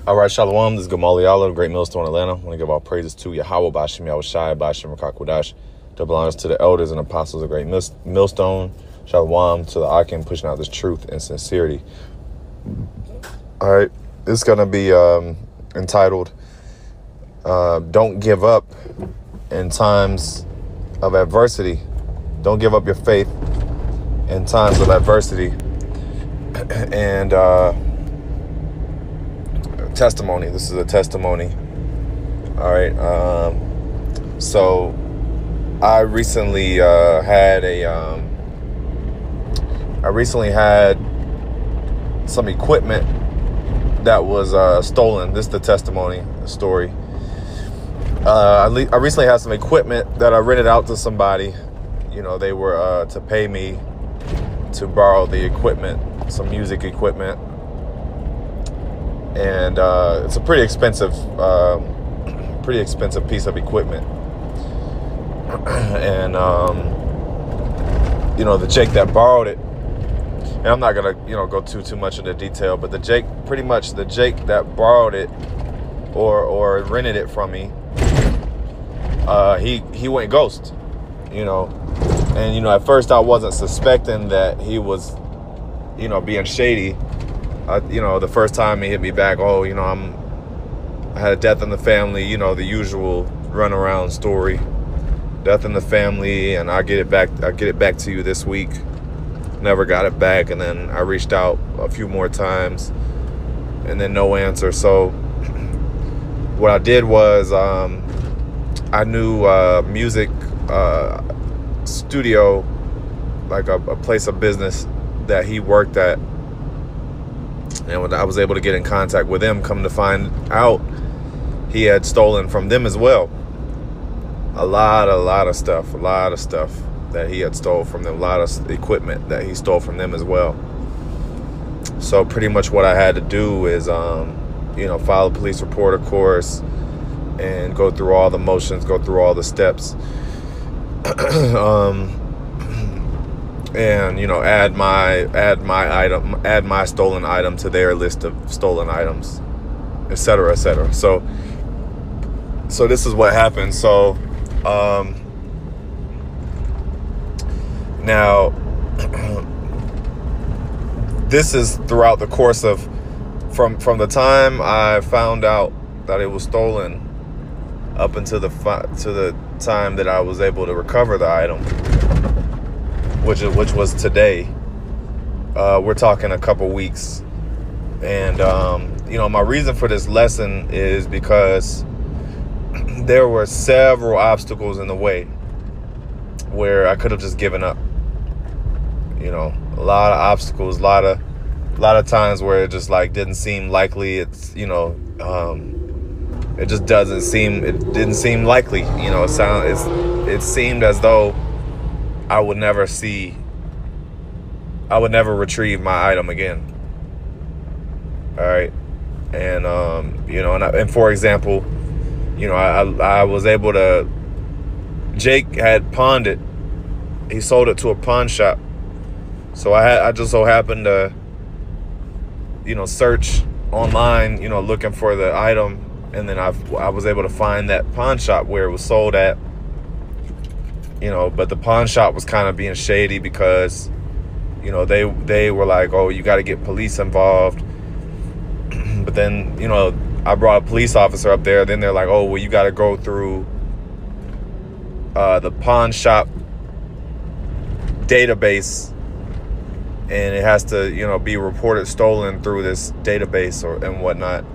All right, Shalom. This is Gamali Allah, Great Millstone, Atlanta. I want to give all praises to Yahweh, Bashim Yahushai, Bashim Rakakwadash. Double honors to the elders and apostles of Great Millstone. Shalom to the Akim pushing out this truth and sincerity. All right, it's going to be entitled, Don't Give Up in Times of Adversity. Don't give up your faith in times of adversity. And testimony. This is a testimony. All right. So I recently had some equipment that was stolen. This is the testimony, the story. I recently had some equipment that I rented out to somebody. You know, they were to pay me to borrow the equipment, some music equipment. And it's a pretty expensive piece of equipment. And the Jake that borrowed it, and I'm not gonna go too much into detail, but the Jake that borrowed it or rented it from me, he went ghost. And at first I wasn't suspecting that he was being shady. The first time he hit me back, I had a death in the family, the usual runaround story. Death in the family, and I'll get it back to you this week. Never got it back, and then I reached out a few more times, and then no answer. So what I did was I knew music studio, like a place of business that he worked at. And when I was able to get in contact with him, come to find out he had stolen from them as well. A lot of stuff that he had stole from them, a lot of equipment that he stole from them as well. So pretty much what I had to do is, file a police report, of course, and go through all the motions, go through all the steps. And add my stolen item to their list of stolen items, etc., etc. So this is what happened. So now this is throughout the course of from the time I found out that it was stolen up until the time that I was able to recover the item, which was today. We're talking a couple weeks. And my reason for this lesson is because there were several obstacles in the way where I could have just given up. A lot of obstacles, a lot of times where it just didn't seem likely. It's it just didn't seem likely. It seemed as though I would never retrieve my item again. All right. And, and for example, I was able to, Jake had pawned it. He sold it to a pawn shop. So I just so happened to, search online, looking for the item. And then I was able to find that pawn shop where it was sold at. But the pawn shop was kind of being shady because, they were like, oh, you got to get police involved. But then, I brought a police officer up there. Then they're like, oh, well, you got to go through the pawn shop database. And it has to, be reported stolen through this database and whatnot.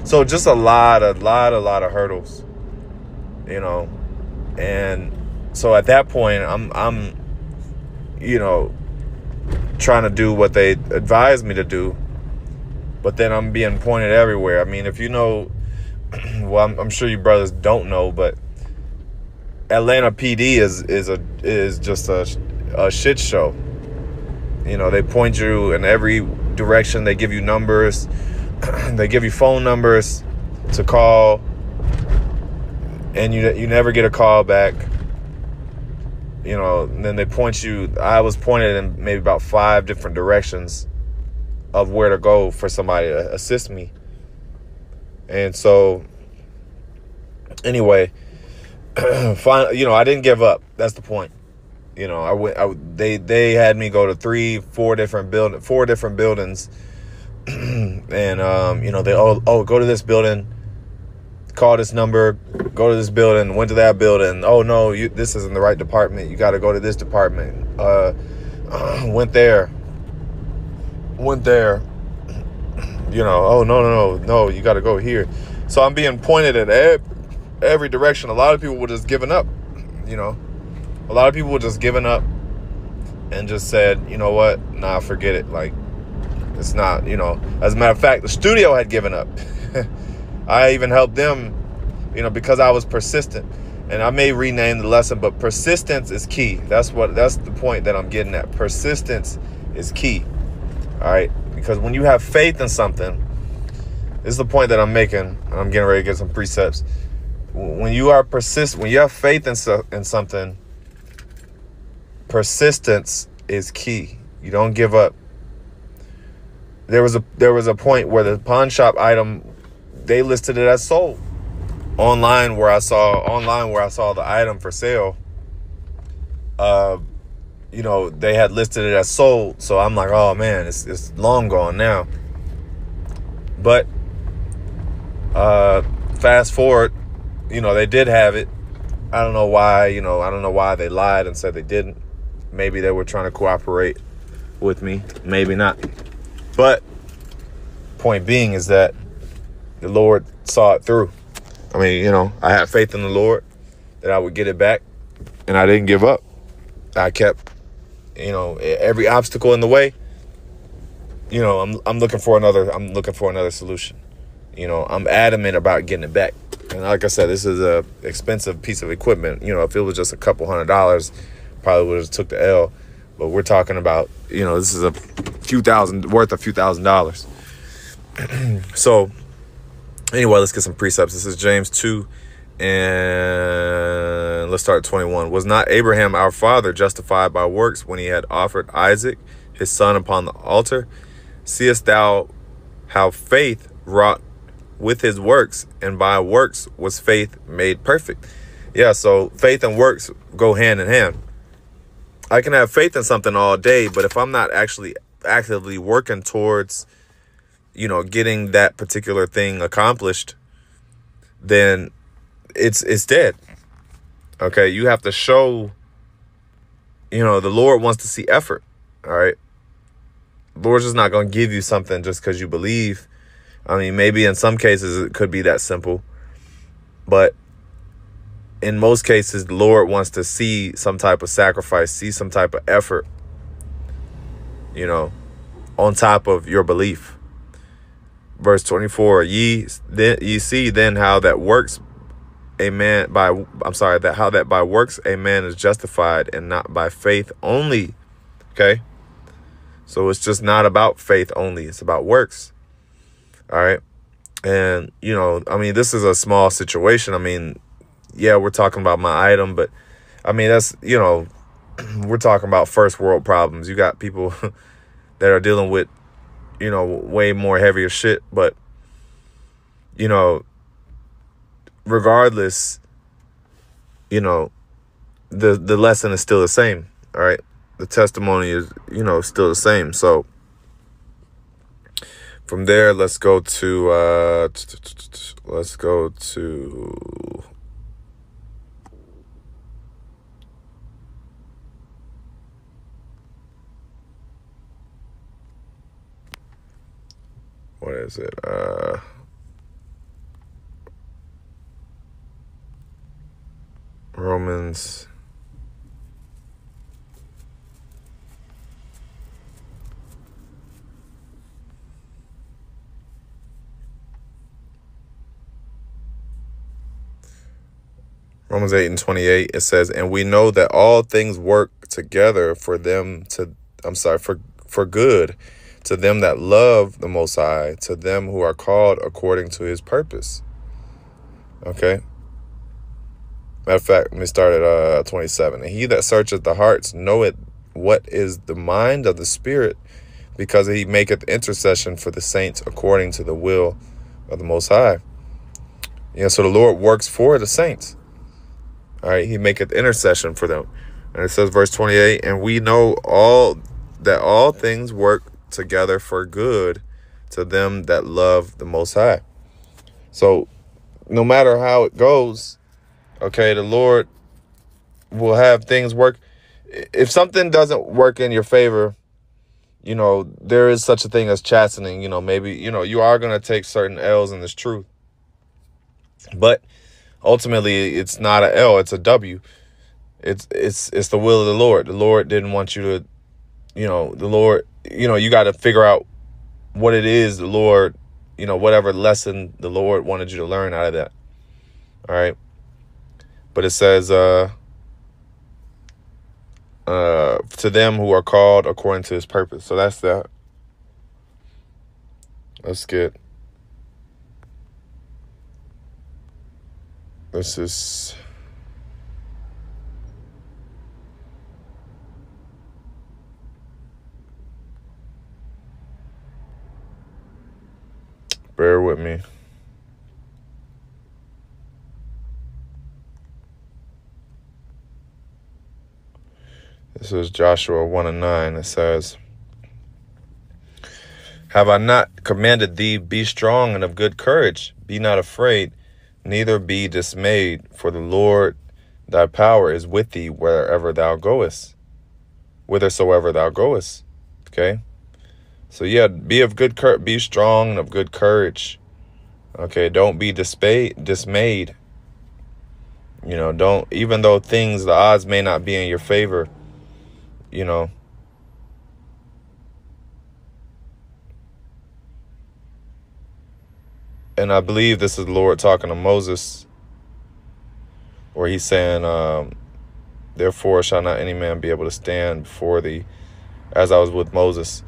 So just a lot of hurdles, and so at that point, I'm trying to do what they advised me to do, but then I'm being pointed everywhere. I mean, if well, I'm sure you brothers don't know, but Atlanta PD is just a shit show. They point you in every direction. They give you numbers. They give you phone numbers to call, and you never get a call back. And then they point you. I was pointed in maybe about 5 different directions of where to go for somebody to assist me. And so anyway, I didn't give up. That's the point. They had me go to four different buildings. And, they, go to this building, call this number, go to this building, went to that building. Oh no, this isn't the right department. You got to go to this department. Went there. Oh, no, you got to go here. So I'm being pointed at every direction. A lot of people were just giving up, a lot of people were just giving up and just said, you know what? Nah, forget it. Like, it's not, as a matter of fact, the studio had given up. I even helped them, because I was persistent. And I may rename the lesson, but persistence is key. That's the point that I'm getting at. Persistence is key. All right. Because when you have faith in something, this is the point that I'm making. I'm getting ready to get some precepts. When you have faith in something, persistence is key. You don't give up. There was a point where the pawn shop item, they listed it as sold. Online where I saw the item for sale, they had listed it as sold. So I'm like, oh man, it's long gone now. But fast forward, they did have it. I don't know why they lied and said they didn't. Maybe they were trying to cooperate with me. Maybe not. But point being is that the Lord saw it through. I mean, I had faith in the Lord that I would get it back, and I didn't give up. I kept, every obstacle in the way. I'm looking for another solution. I'm adamant about getting it back. And like I said, this is a expensive piece of equipment. If it was just a couple $100, probably would have took the L. But we're talking about, this is a few thousand dollars. So anyway, let's get some precepts. This is James 2, and let's start at 21. Was not Abraham our father justified by works when he had offered Isaac, his son, upon the altar? Seest thou how faith wrought with his works, and by works was faith made perfect? Yeah, so faith and works go hand in hand. I can have faith in something all day, but if I'm not actually actively working towards getting that particular thing accomplished, then it's dead. Okay, you have to show, the Lord wants to see effort. All right, the Lord's just not going to give you something just because you believe. I mean, maybe in some cases it could be that simple, but in most cases, the Lord wants to see some type of sacrifice, see some type of effort, on top of your belief. Verse 24, ye see then how that by works a man is justified, and not by faith only. Okay. So it's just not about faith only. It's about works. All right. And, this is a small situation. I mean, yeah, we're talking about my item, but I mean, that's, we're talking about first world problems. You got people that are dealing with, way more heavier shit. But, regardless, the lesson is still the same. All right. The testimony is, still the same. So from there, let's go to what is it? Romans. Romans 8:28, it says, and we know that all things work together for good to them that love the Most High, to them who are called according to his purpose. Okay. Matter of fact, let me start at 27. And he that searcheth the hearts knoweth what is the mind of the Spirit, because he maketh intercession for the saints according to the will of the Most High. So the Lord works for the saints. All right, he maketh intercession for them. And it says, verse 28, and we know that all things work together for good to them that love the Most High. So no matter how it goes, okay, the Lord will have things work. If something doesn't work in your favor, there is such a thing as chastening. Maybe, you are going to take certain L's in this truth. But ultimately, it's not a L, it's a W. It's the will of the Lord. The Lord didn't want you to, the Lord, you got to figure out what it is the Lord, whatever lesson the Lord wanted you to learn out of that. All right. But it says, to them who are called according to his purpose. So that's that. Let's get, this is, bear with me. This is Joshua 1:9. It says, have I not commanded thee, be strong and of good courage? Be not afraid, neither be dismayed, for the Lord thy power is with thee whithersoever thou goest. Okay? So yeah, be of good courage, be strong and of good courage. Okay, don't be dismayed. Don't, even though the odds may not be in your favor, And I believe this is the Lord talking to Moses, where he's saying, therefore shall not any man be able to stand before thee as I was with Moses.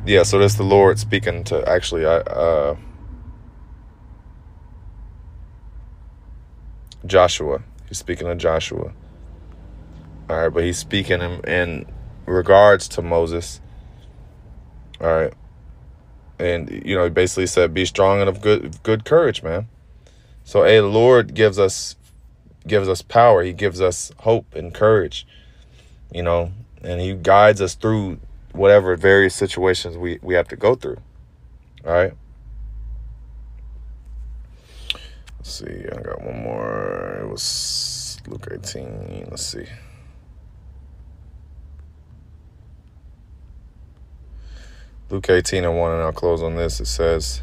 Yeah, so this is the Lord speaking to actually Joshua. He's speaking to Joshua. All right, but he's speaking in regards to Moses. All right. And, he basically said, be strong and of good courage, man. So, the Lord gives us power. He gives us hope and courage, and he guides us through whatever various situations we have to go through. All right. Let's see. I got one more. It was Luke 18. Let's see. Luke 18:1, and I'll close on this. It says,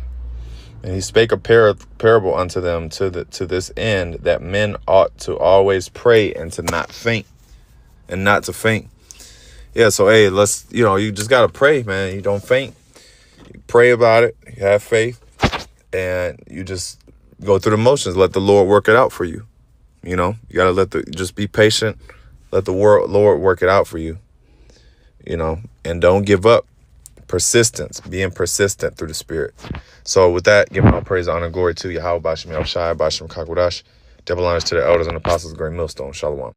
and he spake a parable unto them to this end, that men ought to always pray and to not faint. Yeah, so let's, you just gotta pray, man. You don't faint. You pray about it. You have faith, and you just go through the motions. Let the Lord work it out for you. You gotta just be patient. Let the Lord work it out for you. And don't give up. Persistence, being persistent through the Spirit. So with that, giving all praise, honor, and glory to Yahweh, Bashem Yahushai, Bashem Kakwadash, double honors to the elders and apostles, great millstone. Shalom.